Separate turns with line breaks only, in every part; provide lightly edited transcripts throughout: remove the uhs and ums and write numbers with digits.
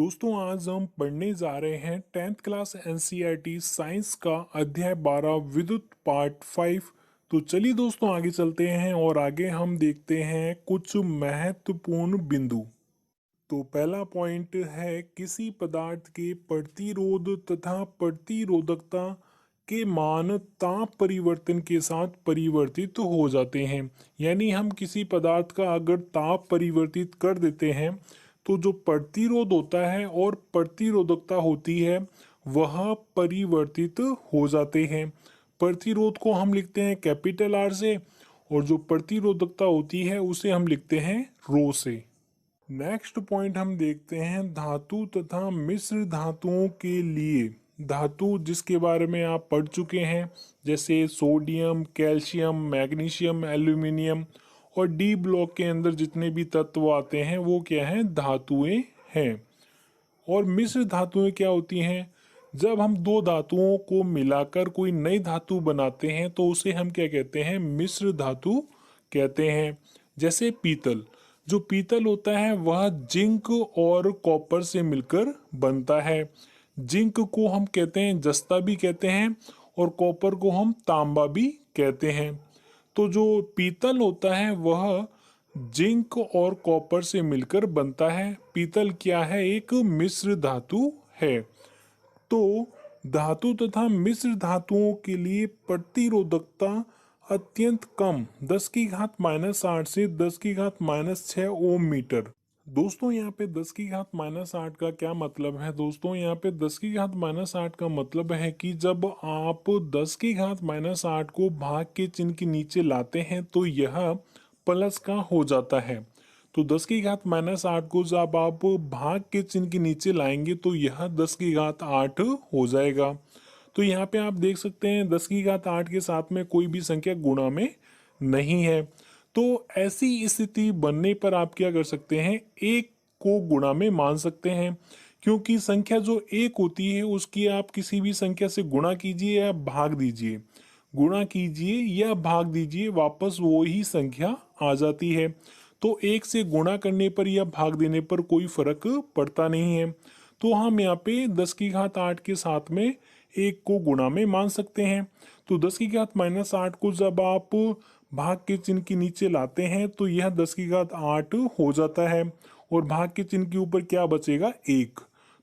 दोस्तों आज हम पढ़ने जा रहे हैं 10th क्लास एनसीईआरटी साइंस का अध्याय 12 विद्युत पार्ट 5। तो चलिए दोस्तों आगे चलते हैं और आगे हम देखते हैं कुछ महत्वपूर्ण बिंदु। तो पहला पॉइंट है किसी पदार्थ के प्रतिरोध तथा प्रतिरोधकता के मान ताप परिवर्तन के साथ परिवर्तित हो जाते हैं। यानी हम किसी पदार्थ का अगर ताप परिवर्तित कर देते हैं तो जो प्रतिरोध होता है और प्रतिरोधकता होती है वह परिवर्तित हो जाते हैं। प्रतिरोध को हम लिखते हैं कैपिटल आर से और जो प्रतिरोधकता होती है उसे हम लिखते हैं रो से। नेक्स्ट पॉइंट हम देखते हैं धातु तथा मिश्र धातुओं के लिए। धातु जिसके बारे में आप पढ़ चुके हैं जैसे सोडियम, कैल्शियम, मैग्नीशियम, एल्यूमिनियम और डी ब्लॉक के अंदर जितने भी तत्व आते हैं वो क्या हैं, धातुएं हैं। और मिश्र धातुएं क्या होती हैं, जब हम दो धातुओं को मिलाकर कोई नई धातु बनाते हैं तो उसे हम क्या कहते हैं, मिश्र धातु कहते हैं। जैसे पीतल, जो पीतल होता है वह जिंक और कॉपर से मिलकर बनता है। जिंक को हम कहते हैं जस्ता भी कहते हैं और कॉपर को हम तांबा भी कहते हैं। तो जो पीतल होता है वह जिंक और कॉपर से मिलकर बनता है। पीतल क्या है, एक मिश्र धातु है। तो धातु तथा मिश्र धातुओं के लिए प्रतिरोधकता अत्यंत कम 10 की घात -8 से 10 की घात -6 ओम मीटर। दोस्तों यहाँ पे 10 की घात -8 का क्या मतलब है, दोस्तों यहाँ पे 10 की घात -8 का मतलब है कि जब आप 10 की घात -8 को भाग के चिन्ह के नीचे लाते हैं तो यह प्लस का हो जाता है। तो 10 की घात -8 को जब आप भाग के चिन्ह के नीचे लाएंगे तो यह 10 की घात 8 हो जाएगा। तो यहाँ पे आप देख सकते हैं 10 की घात 8 के साथ में कोई भी संख्या गुणा में नहीं है। तो ऐसी स्थिति बनने पर आप क्या कर सकते हैं, एक को गुणा में मान सकते हैं। क्योंकि संख्या जो एक होती है उसकी आप किसी भी संख्या से गुणा कीजिए या भाग दीजिए, गुणा कीजिए या भाग दीजिए, वापस वो ही संख्या आ जाती है। तो एक से गुणा करने पर या भाग देने पर कोई फर्क पड़ता नहीं है। तो हम यहाँ पे 10 की घात 8 के साथ में एक को गुणा में मान सकते हैं। तो 10 की घात -8 को जब आप भाग के चिन्ह के नीचे लाते हैं तो यह 10 की घात 8 हो जाता है और भाग के चिन्ह के ऊपर क्या बचेगा, एक।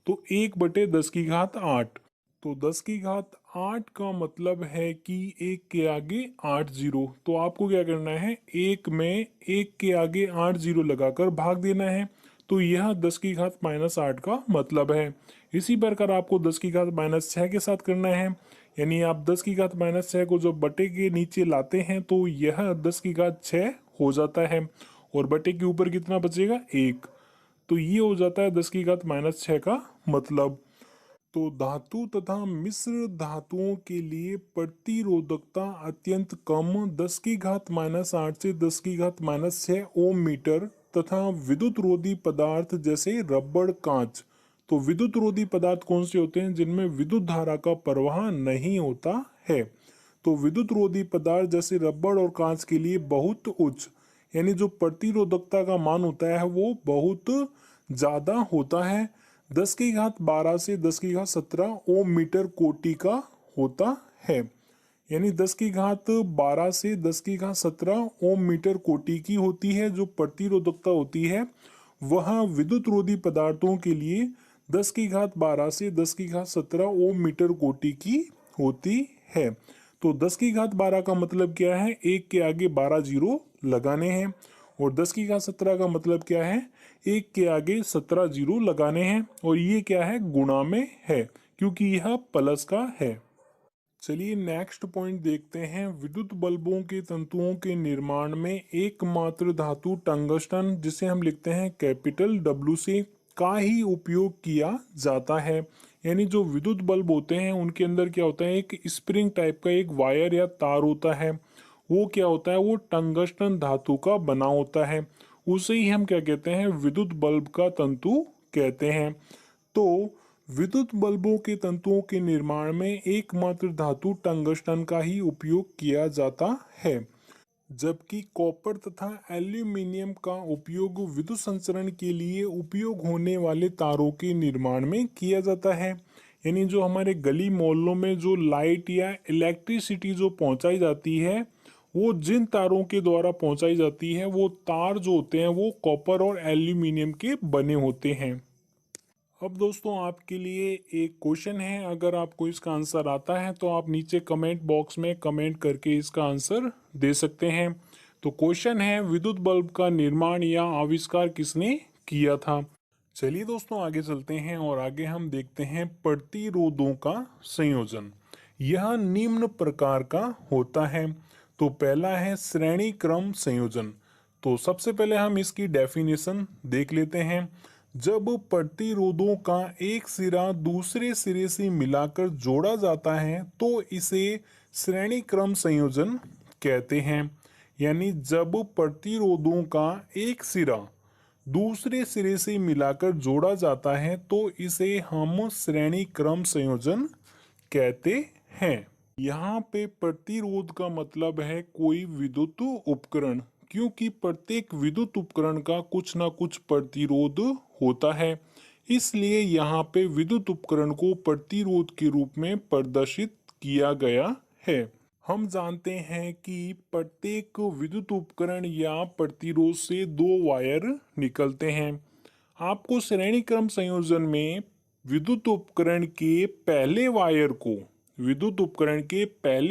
तो 1/10 की घात 8। तो 10 की घात 8 का मतलब है कि एक के आगे 8 जीरो। तो आपको क्या करना है, एक में एक के आगे 8 जीरो लगाकर भाग देना है। तो यह 10 की घात -8 का मतलब है। इसी प्रकार आपको 10 की घात -6 के साथ करना है। यानी आप 10 की घात -6 को जब बटे के नीचे लाते हैं तो यह 10 की घात 6 हो जाता है और बटे के ऊपर कितना बचेगा, एक। तो ये हो जाता है 10 की घात -6 का मतलब। तो धातु तथा मिश्र धातुओं के लिए प्रतिरोधकता अत्यंत कम 10 की घात -8 से 10 की घात -6 ओम मीटर तथा विद्युत रोधी पदार्थ जैसे रबड़, कांच। तो विद्युत रोधी पदार्थ कौन से होते हैं, जिनमें विद्युत धारा का प्रवाह नहीं होता है। तो विद्युत रोधी पदार्थ जैसे रबड़ और कांच के लिए बहुत उच्च, यानी जो प्रतिरोधकता का मान होता है वो बहुत ज्यादा होता है। 10 की घात 12 से 10 की घात 17 ओम मीटर कोटि का होता है। यानी 10 की घात 12 से 10 की घात 17 ओम मीटर कोटि की होती है। जो प्रतिरोधकता होती है वह विद्युत रोधी पदार्थों के लिए 10 की घात 12 से 10 की घात 17 ओम मीटर कोटि की होती है। तो 10 की घात 12 का मतलब क्या है, एक के आगे 12 जीरो लगाने हैं। और 10 की घात 17 का मतलब क्या है, एक के आगे 17 जीरो लगाने हैं। और ये क्या है, गुणा में है क्योंकि यह प्लस का है। चलिए नेक्स्ट पॉइंट देखते हैं। विद्युत बल्बों के तंतुओं के निर्माण में एकमात्र धातु टंगस्टन, जिसे हम लिखते हैं कैपिटल डब्ल्यू से, का ही उपयोग किया जाता है। यानी जो विद्युत बल्ब होते हैं उनके अंदर क्या होता है, एक स्प्रिंग टाइप का एक वायर या तार होता है। वो क्या होता है, वो टंगस्टन धातु का बना होता है। उसे ही हम क्या कहते हैं, विद्युत बल्ब का तंतु कहते हैं। तो विद्युत बल्बों के तंतुओं के निर्माण में एकमात्र धातु टंगस्टन का ही उपयोग किया जाता है। जबकि कॉपर तथा एल्यूमीनियम का उपयोग विद्युत संचरण के लिए उपयोग होने वाले तारों के निर्माण में किया जाता है। यानी जो हमारे गली मोहल्लों में जो लाइट या इलेक्ट्रिसिटी जो पहुंचाई जाती है, वो जिन तारों के द्वारा पहुंचाई जाती है, वो तार जो होते हैं वो कॉपर और एल्यूमीनियम के बने होते हैं। अब दोस्तों आपके लिए एक क्वेश्चन है, अगर आपको इसका आंसर आता है तो आप नीचे कमेंट बॉक्स में कमेंट करके इसका आंसर दे सकते हैं। तो क्वेश्चन है, विद्युत बल्ब का निर्माण या आविष्कार किसने किया था? चलिए दोस्तों आगे चलते हैं और आगे हम देखते हैं प्रतिरोधों का संयोजन। यह निम्न प्रकार का होता है। तो पहला है श्रेणी क्रम संयोजन। तो सबसे पहले हम इसकी डेफिनेशन देख लेते हैं। जब प्रतिरोधों का एक सिरा दूसरे सिरे से मिलाकर जोड़ा जाता है तो इसे श्रेणी क्रम संयोजन कहते हैं। यानी जब प्रतिरोधों का एक सिरा दूसरे सिरे से मिलाकर जोड़ा जाता है तो इसे हम श्रेणी क्रम संयोजन कहते हैं। यहाँ पे प्रतिरोध का मतलब है कोई विद्युत उपकरण, क्योंकि प्रत्येक विद्युत उपकरण का कुछ ना कुछ प्रतिरोध होता है, इसलिए यहाँ पे विद्युत उपकरण को प्रतिरोध के रूप में प्रदर्शित किया गया है। हम जानते हैं कि प्रत्येक विद्युत उपकरण या प्रतिरोध से दो वायर निकलते हैं। आपको श्रेणी क्रम संयोजन में विद्युत उपकरण के पहले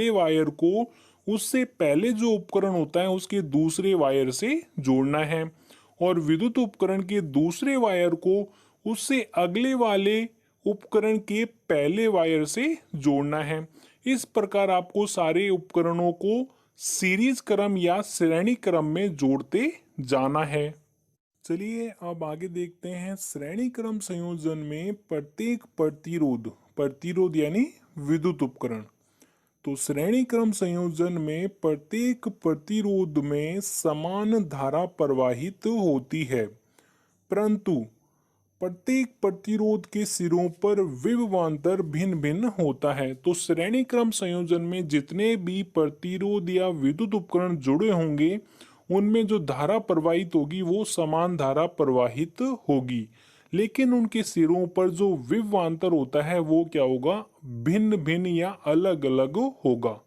वायर को उससे पहले जो उपकरण होता है उसके दूसरे वायर से जोड़ना है, और विद्युत उपकरण के दूसरे वायर को उससे अगले वाले उपकरण के पहले वायर से जोड़ना है। इस प्रकार आपको सारे उपकरणों को सीरीज क्रम या श्रेणी क्रम में जोड़ते जाना है। चलिए अब आगे देखते हैं श्रेणी क्रम संयोजन में प्रत्येक प्रतिरोध यानी विद्युत उपकरण। तो श्रेणी क्रम संयोजन में प्रत्येक प्रतिरोध में समान धारा प्रवाहित होती है, परंतु प्रत्येक प्रतिरोध के सिरों पर विभवांतर भिन्न भिन्न होता है। तो श्रेणी क्रम संयोजन में जितने भी प्रतिरोध या विद्युत उपकरण जुड़े होंगे उनमें जो धारा प्रवाहित होगी वो समान धारा प्रवाहित होगी, लेकिन उनके सिरों पर जो विभवांतर होता है वो क्या होगा? भिन्न भिन्न या अलग अलग होगा।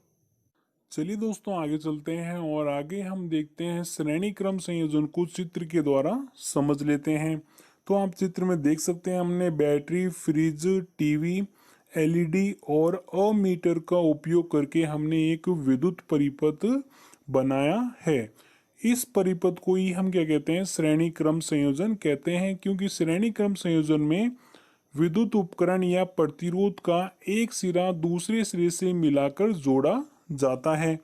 चलिए दोस्तों आगे चलते हैं और आगे हम देखते हैं श्रेणी क्रम संयोजन को चित्र के द्वारा समझ लेते हैं। तो आप चित्र में देख सकते हैं हमने बैटरी, फ्रिज, टीवी, एलईडी और अमीटर का उपयोग करके हमने एक विद्युत परिपथ बनाया है। इस परिपथ को ही हम क्या कहते हैं? श्रेणी क्रम संयोजन कहते हैं, क्योंकि श्रेणी क्रम संयोजन में विद्युत उपकरण या प्रतिरोध का एक सिरा दूसरे सिरे से मिलाकर जोड़ा जाता है।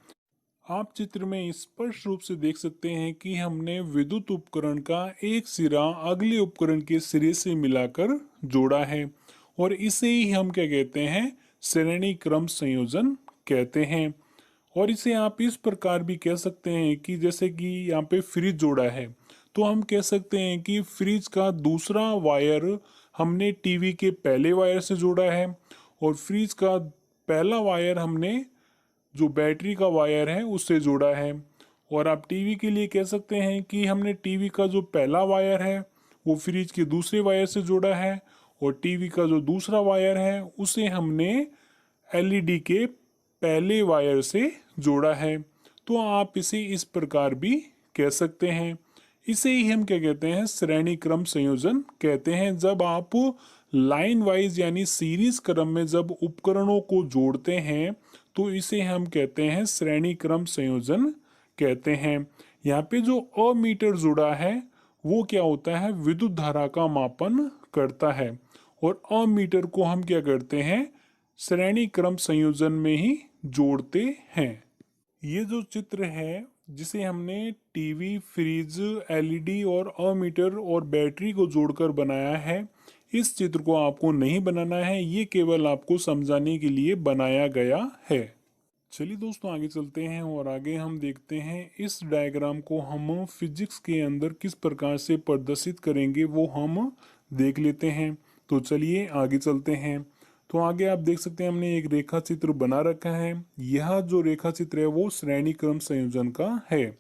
आप चित्र में स्पष्ट रूप से देख सकते हैं कि हमने विद्युत उपकरण का एक सिरा अगले उपकरण के सिरे से मिलाकर जोड़ा है, और इसे ही हम क्या कहते हैं? श्रेणी क्रम संयोजन कहते हैं। और इसे आप इस प्रकार भी कह सकते हैं कि जैसे कि यहाँ पे फ्रिज जोड़ा है, तो हम कह सकते हैं कि फ्रिज का दूसरा वायर हमने टीवी के पहले वायर से जोड़ा है, और फ्रिज का पहला वायर हमने जो बैटरी का वायर है उससे जोड़ा है। और आप टीवी के लिए कह सकते हैं कि हमने टीवी का जो पहला वायर है वो फ्रिज के दूसरे वायर से जोड़ा है, और टीवी का जो दूसरा वायर है उसे हमने एलईडी के पहले वायर से जोड़ा है। तो आप इसे इस प्रकार भी कह सकते हैं। इसे ही हम क्या कहते हैं? श्रेणी क्रम संयोजन कहते हैं। जब आप लाइन वाइज यानी सीरीज क्रम में जब उपकरणों को जोड़ते हैं तो इसे हम कहते हैं श्रेणी क्रम संयोजन कहते हैं। यहाँ पे जो अमीटर जुड़ा है वो क्या होता है? विद्युत धारा का मापन करता है, और अमीटर को हम क्या करते हैं? श्रेणी क्रम संयोजन में ही जोड़ते हैं। ये जो चित्र है जिसे हमने टीवी, फ्रिज, एलईडी और अमीटर और बैटरी को जोड़कर बनाया है, इस चित्र को आपको नहीं बनाना है, ये केवल आपको समझाने के लिए बनाया गया है। चलिए दोस्तों आगे चलते हैं और आगे हम देखते हैं इस डायग्राम को हम फिजिक्स के अंदर किस प्रकार से प्रदर्शित करेंगे वो हम देख लेते हैं। तो चलिए आगे चलते हैं। तो आगे आप देख सकते हैं हमने एक रेखा चित्र बना रखा है। यह जो रेखा चित्र है वो श्रेणी क्रम संयोजन का है,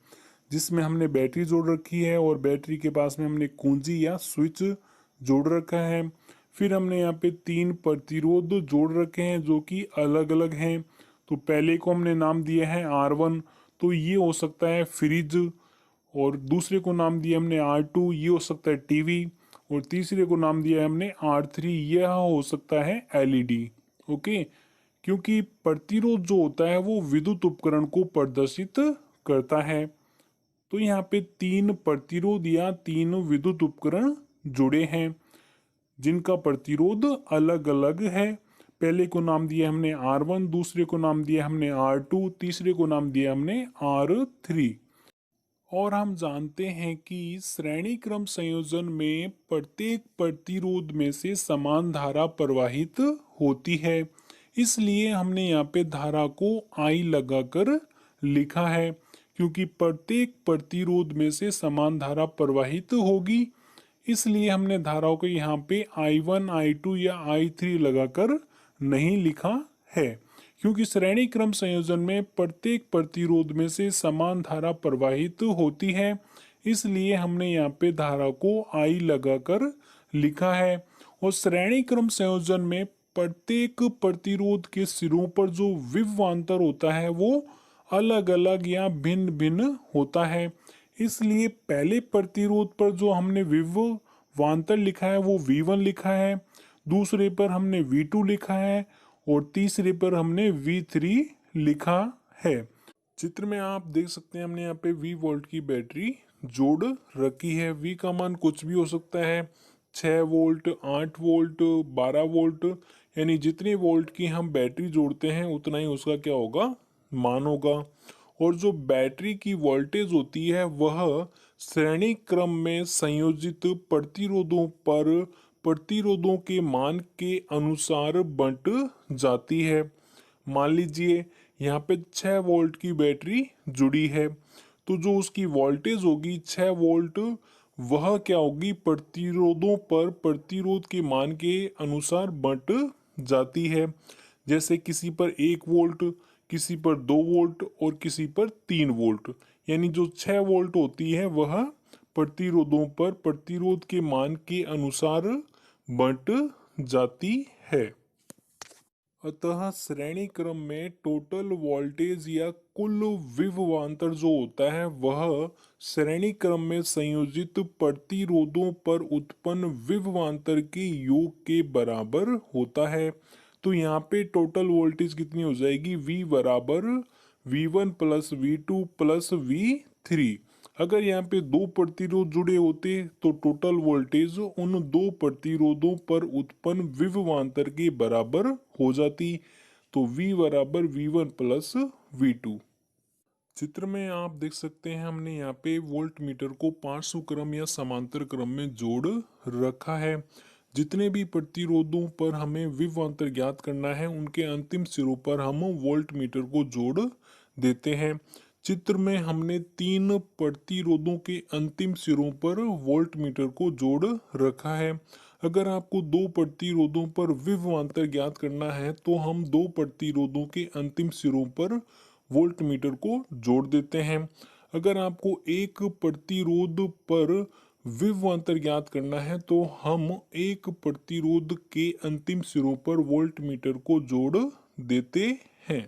जिसमें हमने बैटरी जोड़ रखी है और बैटरी के पास में हमने कुंजी या स्विच जोड़ रखा है। फिर हमने यहाँ पे 3 प्रतिरोध जोड़ रखे हैं जो कि अलग अलग हैं। तो पहले को हमने नाम दिया है R1, तो ये हो सकता है फ्रिज, और दूसरे को नाम दिया हमने R2, ये हो सकता है टीवी, और तीसरे को नाम दिया है हमने R3, यह हो सकता है LED। ओके, क्योंकि प्रतिरोध जो होता है वो विद्युत उपकरण को प्रदर्शित करता है। तो यहाँ पे 3 प्रतिरोध या 3 विद्युत उपकरण जुड़े हैं जिनका प्रतिरोध अलग अलग है। पहले को नाम दिया हमने R1, दूसरे को नाम दिया हमने R2, तीसरे को नाम दिया हमने R3। और हम जानते हैं कि श्रेणी क्रम संयोजन में प्रत्येक प्रतिरोध में से समान धारा प्रवाहित होती है, इसलिए हमने यहाँ पे धारा को I लगाकर लिखा है, क्योंकि प्रत्येक प्रतिरोध में से समान धारा प्रवाहित होगी, इसलिए हमने धाराओं को यहाँ पे I1, I2 या I3 लगाकर नहीं लिखा है। क्योंकि श्रेणी क्रम संयोजन में प्रत्येक प्रतिरोध में से समान धारा प्रवाहित होती है, इसलिए हमने यहाँ पे धारा को I लगाकर लिखा है। और श्रेणी क्रम संयोजन में प्रत्येक प्रतिरोध के सिरों पर जो विभवांतर होता है वो अलग अलग या भिन्न भिन्न होता है, इसलिए पहले प्रतिरोध पर जो हमने विभवांतर लिखा है वो V1 लिखा है, दूसरे पर हमने V2 लिखा है, और तीसरे पर हमने V3 लिखा है। चित्र में आप देख सकते हैं हमने यहाँ पे 20 वोल्ट की बैटरी जोड़ रखी है। V का मान कुछ भी हो सकता है, 6 वोल्ट, 8 वोल्ट, 12 वोल्ट, यानी जितने वोल्ट की हम बैटरी जोड़ते हैं उतना ही उसका क्या होगा, मान होगा। और जो बैटरी की वोल्टेज होती है वह श्रेणी क्रम में संयोजित प्रतिरोधों पर प्रतिरोधों के मान के अनुसार बंट जाती है। मान लीजिए यहाँ पे 6 वोल्ट की बैटरी जुड़ी है, तो जो उसकी वोल्टेज होगी 6 वोल्ट, वह क्या होगी, प्रतिरोधों पर प्रतिरोध के मान के अनुसार बंट जाती है। जैसे किसी पर 1 वोल्ट, किसी पर 2 वोल्ट और किसी पर 3 वोल्ट, यानी जो 6 वोल्ट होती है वह प्रतिरोधों पर प्रतिरोध के मान के अनुसार बंट जाती है। अतः श्रेणी क्रम में टोटल वोल्टेज या कुल विभवांतर जो होता है वह श्रेणी क्रम में संयोजित प्रतिरोधों पर उत्पन्न विभवांतर के योग के बराबर होता है। तो यहाँ पे टोटल वोल्टेज कितनी हो जाएगी, V बराबर V1 plus V2 plus V3। अगर यहाँ पे 2 प्रतिरोध जुड़े होते तो टोटल वोल्टेज उन 2 प्रतिरोधों पर उत्पन्न विभवांतर के बराबर हो जाती। तो V बराबर V1 प्लस V2। चित्र में आप देख सकते हैं हमने यहाँ पे वोल्ट मीटर को पार्श्व क्रम या समांतर क्रम में जोड़ रखा है। जितने भी प्रतिरोधों पर हमें विभवांतर ज्ञात करना है उनके अंतिम सिरों पर हम वोल्ट मीटर को जोड़ देते हैं। चित्र में हमने 3 प्रतिरोधों के अंतिम सिरों पर वोल्ट मीटर को जोड़ रखा है। अगर आपको 2 प्रतिरोधों पर विभवांतर ज्ञात करना है तो हम 2 प्रतिरोधों के अंतिम सिरों पर वोल्ट मीटर को जोड़ देते हैं। अगर आपको एक प्रतिरोध पर विभवांतर ज्ञात करना है तो हम एक प्रतिरोध के अंतिम सिरों पर वोल्ट मीटर को जोड़ देते हैं।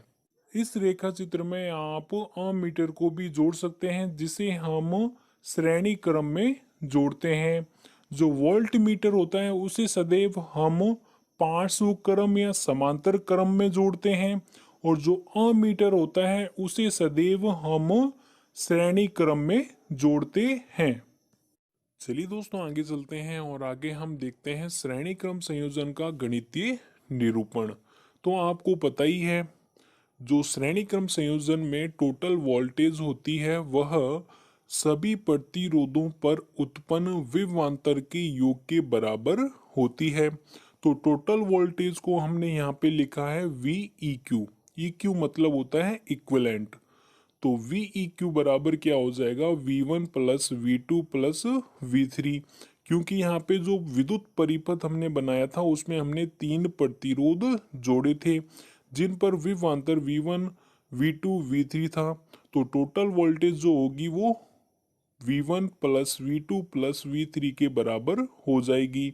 इस रेखा चित्र में आप अमीटर को भी जोड़ सकते हैं, जिसे हम श्रेणी क्रम में जोड़ते हैं। जो वोल्ट मीटर होता है उसे सदैव हम पार्श्व क्रम या समांतर क्रम में जोड़ते हैं, और जो अमीटर होता है उसे सदैव हम श्रेणी क्रम में जोड़ते हैं। चलिए दोस्तों आगे चलते हैं और आगे हम देखते हैं श्रेणी क्रम संयोजन का गणितीय निरूपण। तो आपको पता ही है जो श्रेणी क्रम संयोजन में टोटल वोल्टेज होती है वह सभी प्रतिरोधों पर उत्पन्न विभवांतर के योग के बराबर होती है। तो टोटल वोल्टेज को हमने यहाँ पे लिखा है VEQ। EQ मतलब होता है इक्विवेलेंट। तो VEQ बराबर क्या हो जाएगा, V1 plus V2 plus V3, क्योंकि यहाँ पे जो विद्युत परिपथ हमने बनाया था उसमें हमने 3 प्रतिरोध जोड़े थे जिन पर विभवांतर V1, V2, V3 था। तो टोटल वोल्टेज जो होगी वो V1 plus V2 plus V3 के बराबर हो जाएगी।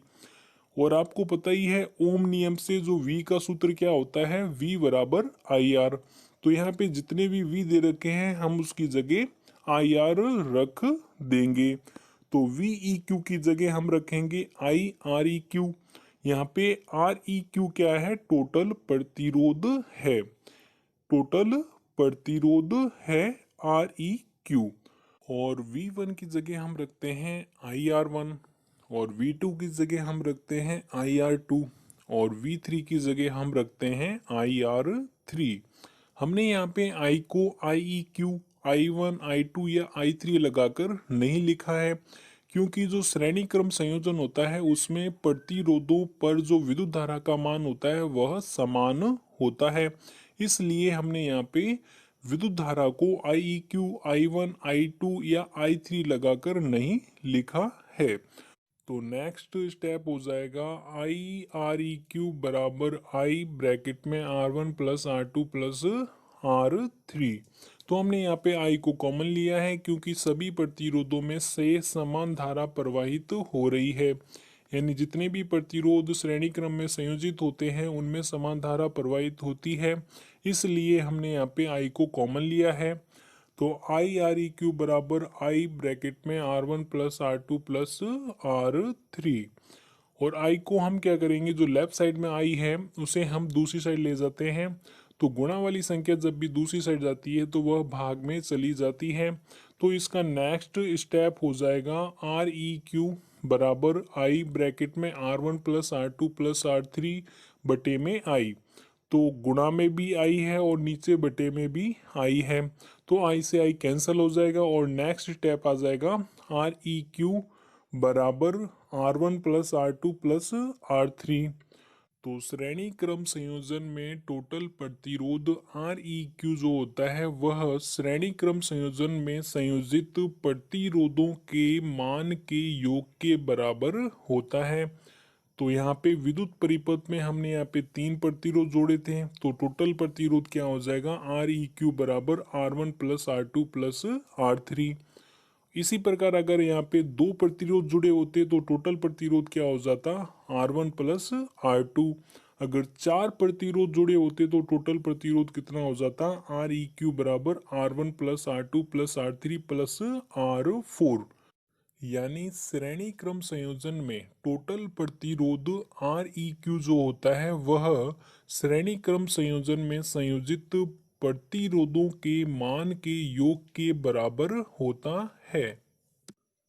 और आपको पता ही है ओम नियम से जो V का सूत्र क्या होता है, V बराबर IR। तो यहाँ पे जितने भी V दे रखे हैं हम उसकी जगह IR रख देंगे। तो VEQ की जगह हम रखेंगे IREQ। यहाँ पे REQ क्या है, टोटल प्रतिरोध है, टोटल प्रतिरोध है REQ। और V1 की जगह हम रखते हैं IR1, और V2 की जगह हम रखते हैं IR2, और V3 की जगह हम रखते हैं IR3। हमने यहाँ पे I को IEQ, I1, I2 या I3 लगाकर नहीं लिखा है, क्योंकि जो श्रेणी क्रम संयोजन होता है उसमें प्रतिरोधों पर जो विद्युत धारा का मान होता है वह समान होता है। इसलिए हमने यहाँ पे विद्युत धारा को IEQ, I1, I2 या I3 लगाकर नहीं लिखा है। तो नेक्स्ट स्टेप हो जाएगा IREQ बराबर I ब्रैकेट में R1 plus R2 plus R3। तो हमने यहाँ पे I को कॉमन लिया है क्योंकि सभी प्रतिरोधों में से समान धारा प्रवाहित हो रही है, यानी जितने भी प्रतिरोध श्रेणी क्रम में संयोजित होते हैं उनमें समान धारा प्रवाहित होती है, इसलिए हमने यहाँ पे I को कॉमन लिया है। तो IREQ बराबर I ब्रैकेट में R1 plus R2 plus R3। और I को हम क्या करेंगे, जो लेफ्ट साइड में I है उसे हम दूसरी साइड ले जाते हैं। तो गुणा वाली संख्या जब भी दूसरी साइड जाती है तो वह भाग में चली जाती है। तो इसका नेक्स्ट स्टेप हो जाएगा REQ बराबर I ब्रैकेट में R1 plus R2 plus R3 बटे में I। तो गुणा में भी आई है और नीचे बटे में भी आई है, तो आई से आई कैंसिल हो जाएगा और नेक्स्ट स्टेप आ जाएगा REQ बराबर R1 plus R2 plus R3। तो श्रेणी क्रम संयोजन में टोटल प्रतिरोध REQ जो होता है वह श्रेणी क्रम संयोजन में संयोजित प्रतिरोधों के मान के योग के बराबर होता है। तो यहाँ पे विद्युत परिपथ में हमने यहाँ पे 3 प्रतिरोध जोड़े थे, तो टोटल प्रतिरोध क्या हो जाएगा REQ बराबर R1 plus R2 plus R3। इसी प्रकार अगर यहाँ पे 2 प्रतिरोध जुड़े होते तो टोटल प्रतिरोध क्या हो जाता R1 प्लस R2। अगर 4 प्रतिरोध जुड़े होते तो टोटल प्रतिरोध कितना हो जाता REQ बराबर R1 plus R2 plus R3 plus R4। यानी श्रेणी क्रम संयोजन में टोटल प्रतिरोध REQ जो होता है वह श्रेणी क्रम संयोजन में संयोजित प्रतिरोधों के मान के योग के बराबर होता है।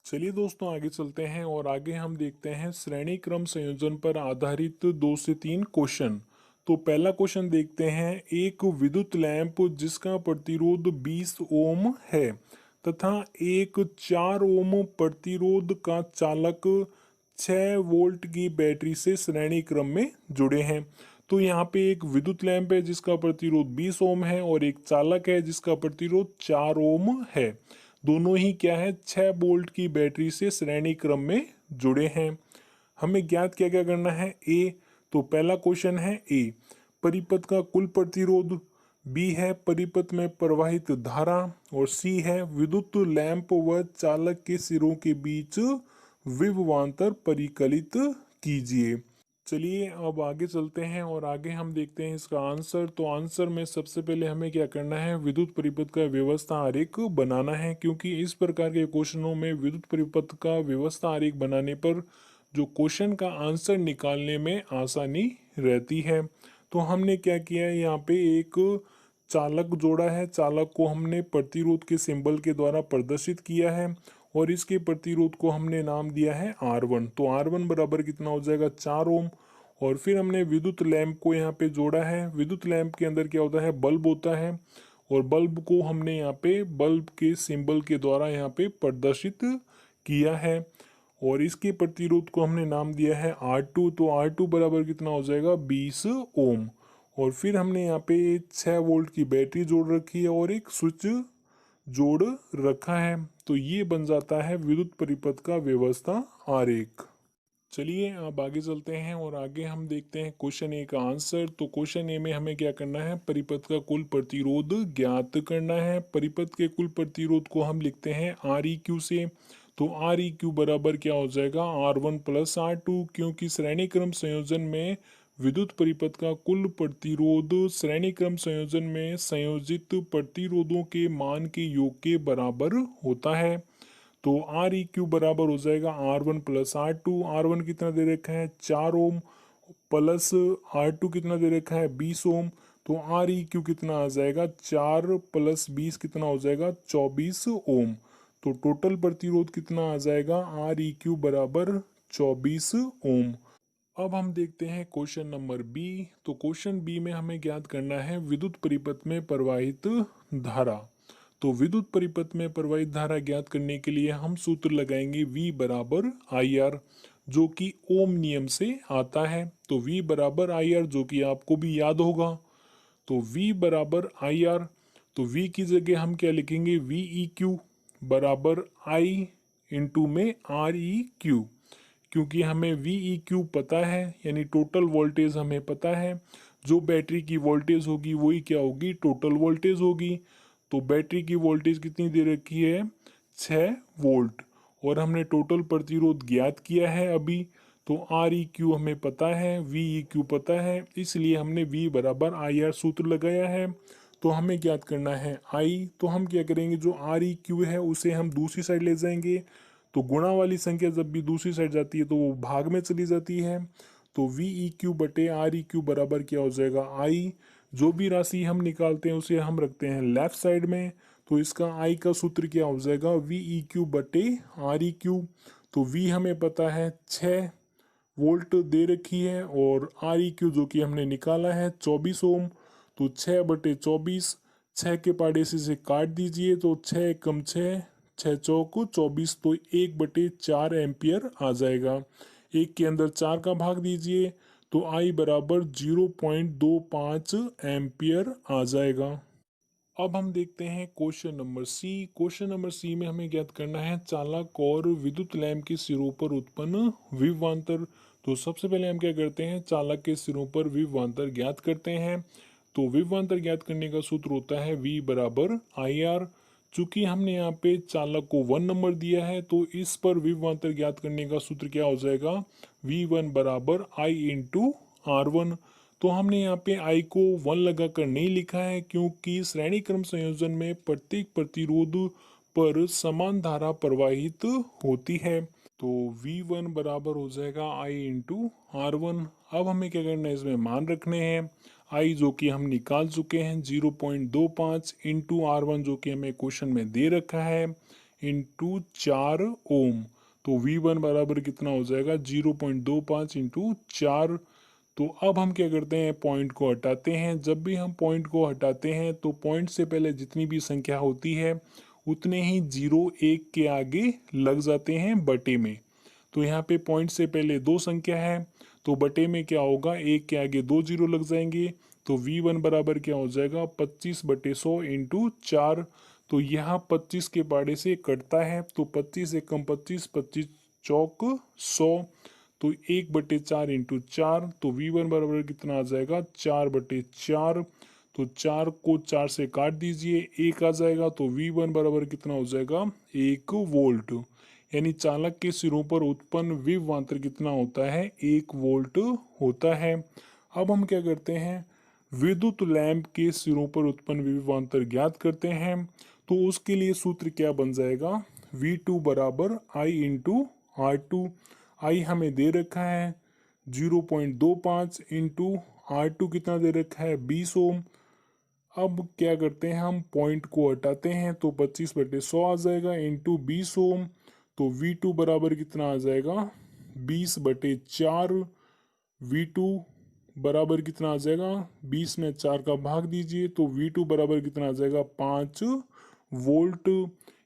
चलिए दोस्तों आगे चलते हैं और आगे हम देखते हैं श्रेणी क्रम संयोजन पर आधारित 2 से 3 क्वेश्चन। तो पहला क्वेश्चन देखते हैं, एक विद्युत लैंप जिसका प्रतिरोध 20 ओम है तथा एक 4 ओम प्रतिरोध का चालक 6 वोल्ट की बैटरी से श्रेणी क्रम में जुड़े हैं। तो यहाँ पे एक विद्युत लैंप है जिसका प्रतिरोध 20 ओम है और एक चालक है जिसका प्रतिरोध 4 ओम है। दोनों ही क्या है, 6 वोल्ट की बैटरी से श्रेणी क्रम में जुड़े हैं। हमें ज्ञात क्या क्या करना है, ए। तो पहला क्वेश्चन है ए, परिपथ का कुल प्रतिरोध, बी है परिपथ में प्रवाहित धारा, और सी है विद्युत लैंप व चालक के सिरों के बीच विभवांतर परिकलित कीजिए। चलिए अब आगे चलते हैं और आगे हम देखते हैं इसका आंसर। तो आंसर में सबसे पहले हमें क्या करना है, विद्युत परिपथ का व्यवस्था आरेख बनाना है, क्योंकि इस प्रकार के क्वेश्चनों में विद्युत परिपथ का व्यवस्था आरेख बनाने पर जो क्वेश्चन का आंसर निकालने में आसानी रहती है। तो हमने क्या किया है, यहाँ पे एक चालक जोड़ा है, चालक को हमने प्रतिरोध के सिंबल के द्वारा प्रदर्शित किया है और इसके प्रतिरोध को हमने नाम दिया है R1। तो R1 बराबर कितना हो जाएगा 4 ओम। और फिर हमने विद्युत लैंप को यहाँ पे जोड़ा है। विद्युत लैंप के अंदर क्या होता है, बल्ब होता है, और बल्ब को हमने यहाँ पे बल्ब के सिंबल के द्वारा यहाँ पे प्रदर्शित किया है और इसके प्रतिरोध को हमने नाम दिया है R2। तो R2 बराबर कितना हो जाएगा 20 ओम। और फिर हमने यहाँ पे 6 वोल्ट की बैटरी जोड़ रखी है और एक स्विच जोड़ रखा है। तो ये बन जाता है विद्युत परिपथ का व्यवस्था आरेख। चलिए अब आगे चलते हैं और आगे हम देखते हैं क्वेश्चन ए का आंसर। तो क्वेश्चन ए में हमें क्या करना है, परिपथ का कुल प्रतिरोध ज्ञात करना है। परिपथ के कुल प्रतिरोध को हम लिखते हैं आर ई क्यू से। तो आर ई क्यू बराबर क्या हो जाएगा, R1 + R2, क्योंकि श्रेणी क्रम संयोजन में विद्युत परिपथ का कुल प्रतिरोध श्रेणी क्रम संयोजन में संयोजित प्रतिरोधों के मान के योग के बराबर होता है। तो आर ई क्यू बराबर हो जाएगा R1 + R2। R1 कितना दे रखा है, 4 ओम, प्लस R2 कितना दे रखा है, 20 ओम। तो आर ई क्यू कितना आ जाएगा, 4 + 20 कितना हो जाएगा, 24 ओम। तो टोटल प्रतिरोध कितना आ जाएगा, आर ई क्यू बराबर 24 ओम। अब हम देखते हैं क्वेश्चन नंबर बी। तो क्वेश्चन बी में हमें ज्ञात करना है विद्युत परिपथ में प्रवाहित धारा। तो विद्युत परिपथ में प्रवाहित धारा ज्ञात करने के लिए हम सूत्र लगाएंगे V बराबर आई आर, जो कि ओम नियम से आता है। तो V बराबर आई आर, जो कि आपको भी याद होगा। तो V बराबर आई आर, तो V की जगह हम क्या लिखेंगे, वी ई क्यू बराबर आई इंटू में आर ई क्यू, क्योंकि हमें वी ई क्यू पता है, यानी टोटल वोल्टेज हमें पता है। जो बैटरी की वोल्टेज होगी वही क्या होगी, टोटल वोल्टेज होगी। तो बैटरी की वोल्टेज कितनी दे रखी है, 6 वोल्ट। और हमने टोटल प्रतिरोध ज्ञात किया है अभी। तो आर ई क्यू हमें पता है, वी ई क्यू पता है, इसलिए हमने V बराबर आई आर सूत्र लगाया है। तो हमें ज्ञात करना है आई। तो हम क्या करेंगे, जो आर ई क्यू है उसे हम दूसरी साइड ले जाएंगे। तो गुणा वाली संख्या जब भी दूसरी साइड जाती है तो वो भाग में चली जाती है। तो वी ई क्यू बटे आर ई क्यू बराबर क्या हो जाएगा, आई। जो भी राशि हम निकालते हैं उसे हम रखते हैं लेफ्ट साइड में। तो इसका आई का सूत्र क्या हो जाएगा, वी ई क्यू बटे आर ई क्यू। तो वी हमें पता है 6 वोल्ट दे रखी है, और आर ई क्यू जो कि हमने निकाला है 24 ओम। तो 6/24, 6 के पाड़े से काट दीजिए। तो 6 × 6, 6 × 4 = 24। तो 1/4 एम्पियर आ जाएगा। एक के अंदर 4 का भाग दीजिए, तो आई बराबर 0.25 एम्पियर आ जाएगा। अब हम देखते हैं question number C. Question number C में हमें ज्ञात करना है चालक और विद्युत लैंप के सिरों पर उत्पन्न विभवांतर। तो सबसे पहले हम क्या करते हैं, चालक के सिरों पर विभवांतर ज्ञात करते हैं। तो विभवांतर ज्ञात करने का सूत्र होता है V बराबर आई आर। चूंकि हमने यहाँ पे चालक को 1 नंबर दिया है, तो इस पर विभवांतर ज्ञात करने का सूत्र क्या हो जाएगा, V1 बराबर I इंटू R1। तो हमने यहाँ पे I को 1 लगाकर नहीं लिखा है, क्योंकि श्रेणी क्रम संयोजन में प्रत्येक प्रतिरोध पर समान धारा प्रवाहित होती है। तो V1 बराबर हो जाएगा I इंटू R1। अब हमें क्या करना है, इसमें मान रखने हैं। I जो कि हम निकाल चुके हैं 0.25 इंटू R1, जो कि हमें क्वेश्चन में दे रखा है, इंटू 4 ओम। तो V1 बराबर कितना हो जाएगा, 0.25 इंटू 4। तो अब हम क्या करते हैं, पॉइंट को हटाते हैं। जब भी हम पॉइंट को हटाते हैं तो पॉइंट से पहले जितनी भी संख्या होती है उतने ही 0 1 के आगे लग जाते हैं बटे में। तो यहाँ पे पॉइंट से पहले 2 संख्या है, तो बटे में क्या होगा, 1 के आगे 2 0 लग जाएंगे। तो V1 बराबर क्या हो जाएगा, 25/100 इंटू 4। तो यहाँ 25 के पाड़े से कटता है, तो 25 एकम 25, 25 चौक 100। तो 1/4 इंटू 4। तो V1 बराबर कितना आ जाएगा, 4/4। तो 4 को 4 से काट दीजिए, 1 आ जाएगा। तो V1 बराबर कितना हो जाएगा, 1 वोल्ट। यानी चालक के सिरों पर उत्पन्न विभवांतर कितना होता है, 1 वोल्ट होता है। अब हम क्या करते हैं, विद्युत लैंप के सिरों पर उत्पन्न विभवांतर ज्ञात करते हैं। तो उसके लिए सूत्र क्या बन जाएगा, V2 बराबर I इंटू R2। आई हमें दे रखा है 0.25 इंटू R2 कितना दे रखा है, 20 ओम। अब क्या करते हैं, हम पॉइंट को हटाते हैं, तो 25/100 आ जाएगा इंटू 20 ओम। तो V2 बराबर कितना आ जाएगा, 20/4। V2 बराबर कितना आ जाएगा, 20 में 4 का भाग दीजिए। तो V2 बराबर कितना आ जाएगा, 5 वोल्ट।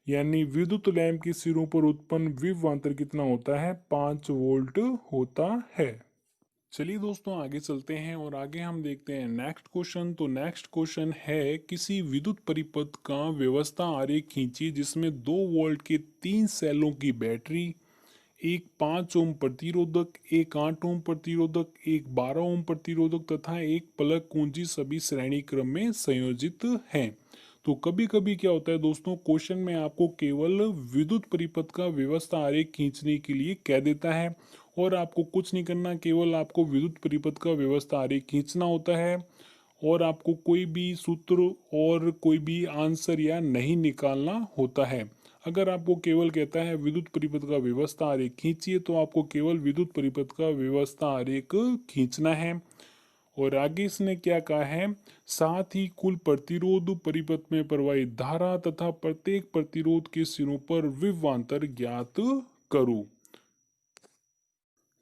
यानी विद्युत लैंप के सिरों पर उत्पन्न विभवांतर कितना होता है, 5 वोल्ट होता है। चलिए दोस्तों आगे चलते हैं और आगे हम देखते हैं नेक्स्ट क्वेश्चन। तो नेक्स्ट क्वेश्चन है, किसी विद्युत परिपथ का व्यवस्था आरेख खींचिए जिसमें 2 वोल्ट के 3 सेलों की बैटरी, एक 5 ओम प्रतिरोधक, एक 8 ओम प्रतिरोधक, एक 12 ओम प्रतिरोधक तथा एक प्लग कुंजी सभी श्रेणी क्रम में संयोजित हैं। तो कभी कभी क्या होता है दोस्तों, क्वेश्चन में आपको केवल विद्युत परिपथ का व्यवस्था आरेख खींचने के लिए कह देता है और आपको कुछ नहीं करना, केवल आपको विद्युत परिपथ का व्यवस्था आरेख खींचना होता है और आपको कोई भी सूत्र और कोई भी आंसर या नहीं निकालना होता है। अगर आपको केवल कहता है विद्युत परिपथ का व्यवस्था आरेख खींचिए तो आपको केवल विद्युत परिपथ का व्यवस्था आरेख खींचना है। और आगे इसने क्या कहा है, साथ ही कुल प्रतिरोध, परिपथ में प्रवाहित धारा तथा प्रत्येक प्रतिरोध के सिरों पर विभवांतर ज्ञात करो।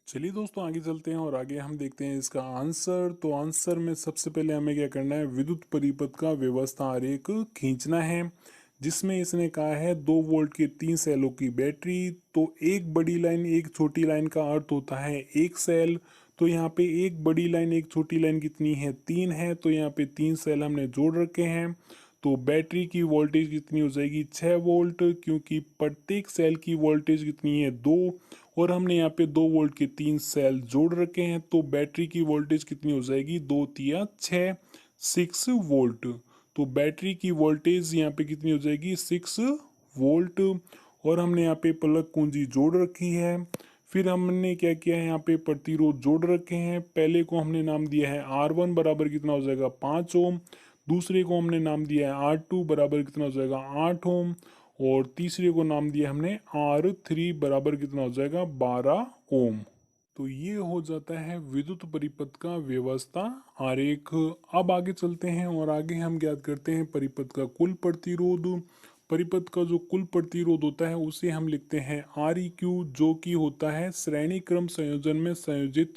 चलिए दोस्तों आगे चलते हैं और आगे हम देखते हैं इसका आंसर। तो आंसर में सबसे पहले हमें क्या करना है, विद्युत परिपथ का व्यवस्था आरेख खींचना है जिसमें इसने कहा है 2 वोल्ट के 3 सेलों की बैटरी। तो एक बड़ी लाइन एक छोटी लाइन का अर्थ होता है एक सेल। तो यहाँ पे एक बड़ी लाइन एक छोटी लाइन कितनी है, 3 है। तो यहाँ पे 3 सेल हमने जोड़ रखे हैं। तो बैटरी की वोल्टेज कितनी हो जाएगी, 6 वोल्ट, क्योंकि प्रत्येक सेल की वोल्टेज कितनी है, 2। और हमने यहाँ पे 2 वोल्ट के 3 सेल जोड़ रखे हैं तो बैटरी की वोल्टेज कितनी हो जाएगी, 2 तिया 6, 6 वोल्ट। तो बैटरी की वोल्टेज यहाँ पे कितनी हो जाएगी, 6 वोल्ट। और हमने यहाँ पे प्लग कुंजी जोड़ रखी है। फिर हमने क्या किया है, यहाँ पे प्रतिरोध जोड़ रखे हैं। पहले को हमने नाम दिया है R1 बराबर कितना हो जाएगा, 5 ओम। दूसरे को हमने नाम दिया है R2 बराबर कितना हो जाएगा, 8 ओम। और तीसरे को नाम दिया हमने R3 बराबर कितना हो जाएगा, 12 ओम। तो ये हो जाता है विद्युत परिपथ का व्यवस्था आरेख। अब आगे चलते हैं और आगे हम ज्ञात करते हैं परिपथ का कुल प्रतिरोध। परिपथ का जो कुल प्रतिरोध होता है उसे हम लिखते हैं Req, जो कि होता है श्रेणी क्रम संयोजन में संयोजित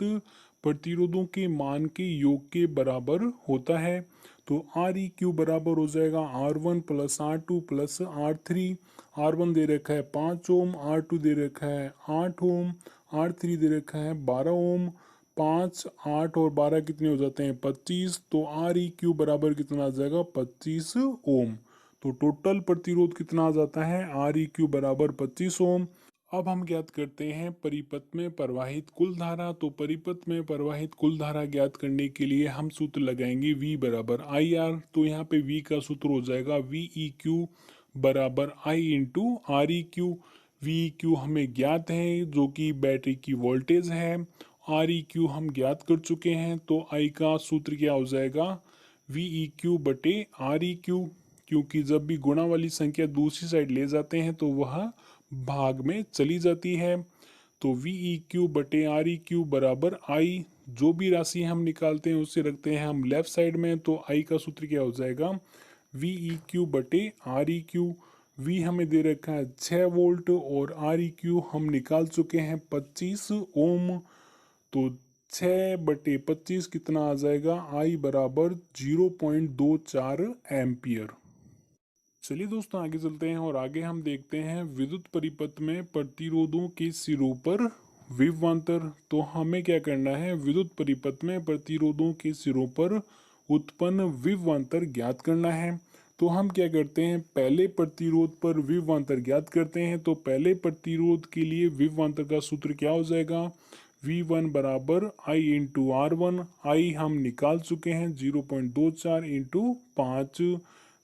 प्रतिरोधों के मान के योग के बराबर होता है। तो Req बराबर हो जाएगा R1 plus R2 plus R3। R1 दे रखा है 5 ओम, R2 दे रखा है 8 ओम, R3 दे रखा है 12 ओम। 5, 8 और 12 कितने हो जाते हैं, 25। तो Req बराबर कितना आ जाएगा, 25 ओम। तो टोटल प्रतिरोध कितना आ जाता है, Req बराबर 25 ओम। अब हम ज्ञात करते हैं परिपथ में प्रवाहित कुल धारा। तो परिपथ में प्रवाहित कुल धारा ज्ञात करने के लिए हम सूत्र लगाएंगे V बराबर IR। तो यहाँ पे V का सूत्र हो जाएगा VEQ बराबर I इंटू REQ। VEQ हमें ज्ञात है जो कि बैटरी की वोल्टेज है। REQ हम ज्ञात कर चुके हैं। तो I का सूत्र क्या हो जाएगा, VEQ बटे REQ। क्योंकि जब भी गुणा वाली संख्या दूसरी साइड ले जाते हैं तो वह भाग में चली जाती है। तो VEQ बटे REQ बराबर I। जो भी राशि हम निकालते हैं उसे रखते हैं हम लेफ्ट साइड में। तो I का सूत्र क्या हो जाएगा, VEQ बटे REQ। V हमें दे रखा है 6 वोल्ट और REQ हम निकाल चुके हैं 25 ओम। तो 6/25 कितना आ जाएगा, I बराबर 0.24 एम्पियर। चलिए दोस्तों आगे चलते हैं और आगे हम देखते हैं विद्युत परिपथ में प्रतिरोधों के सिरों पर विभवांतर। तो हमें क्या करना है, विद्युत परिपथ में प्रतिरोधों के सिरों पर उत्पन्न विभवांतर ज्ञात करना है। तो हम क्या करते हैं, पहले प्रतिरोध पर विभवांतर ज्ञात करते हैं। तो पहले प्रतिरोध के लिए विभवांतर का सूत्र क्या हो जाएगा, V1 बराबर I इंटू R1। I हम निकाल चुके हैं 0.24 इंटू 5।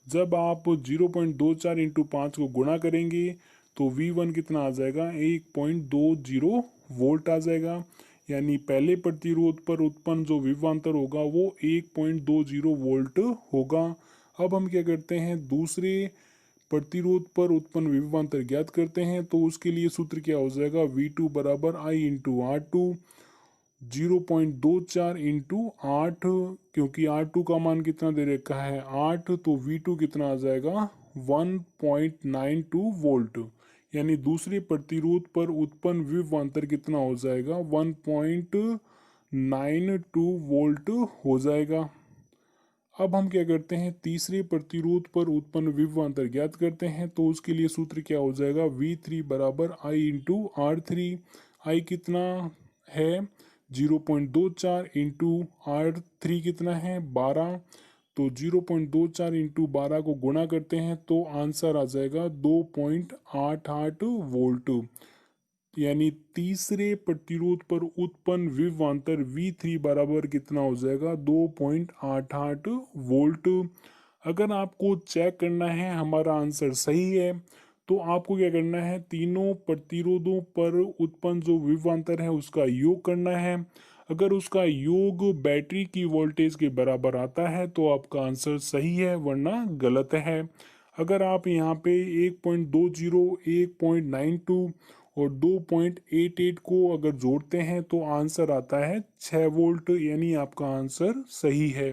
जब आप 0.24 इंटू 5 को गुणा करेंगे तो V1 कितना आ जाएगा, 1.20 वोल्ट आ जाएगा। यानी पहले प्रतिरोध पर उत्पन्न जो विभवांतर होगा वो 1.20 वोल्ट होगा। अब हम क्या करते हैं, दूसरे प्रतिरोध पर उत्पन्न विभवांतर ज्ञात करते हैं। तो उसके लिए सूत्र क्या हो जाएगा, V2 बराबर I इंटू R2। 0.24 इंटू 8, क्योंकि R2 का मान कितना दे रखा है 8। तो V2 कितना आ जाएगा, 1.92 वोल्ट। यानी दूसरे प्रतिरोध पर उत्पन्न विभवांतर कितना हो जाएगा, 1.92 वोल्ट हो जाएगा। अब हम क्या करते हैं, तीसरे प्रतिरोध पर उत्पन्न विभवांतर ज्ञात करते हैं। तो उसके लिए सूत्र क्या हो जाएगा, V3 बराबर I इंटू R3। I कितना है, 0.24 इंटू R3 कितना है 12, तो 0.24 इंटू 12 को गुणा करते हैं तो आंसर आ जाएगा 2.88 वोल्ट। यानी तीसरे प्रतिरोध पर उत्पन्न विभवांतर V3 बराबर कितना हो जाएगा 2.88 वोल्ट। अगर आपको चेक करना है हमारा आंसर सही है तो आपको क्या करना है, तीनों प्रतिरोधों पर उत्पन्न जो विभवांतर है उसका योग करना है। अगर उसका योग बैटरी की वोल्टेज के बराबर आता है तो आपका आंसर सही है, वरना गलत है। अगर आप यहाँ पे 1.20, 1.92 और 2.88 को अगर जोड़ते हैं तो आंसर आता है 6 वोल्ट, यानी आपका आंसर सही है।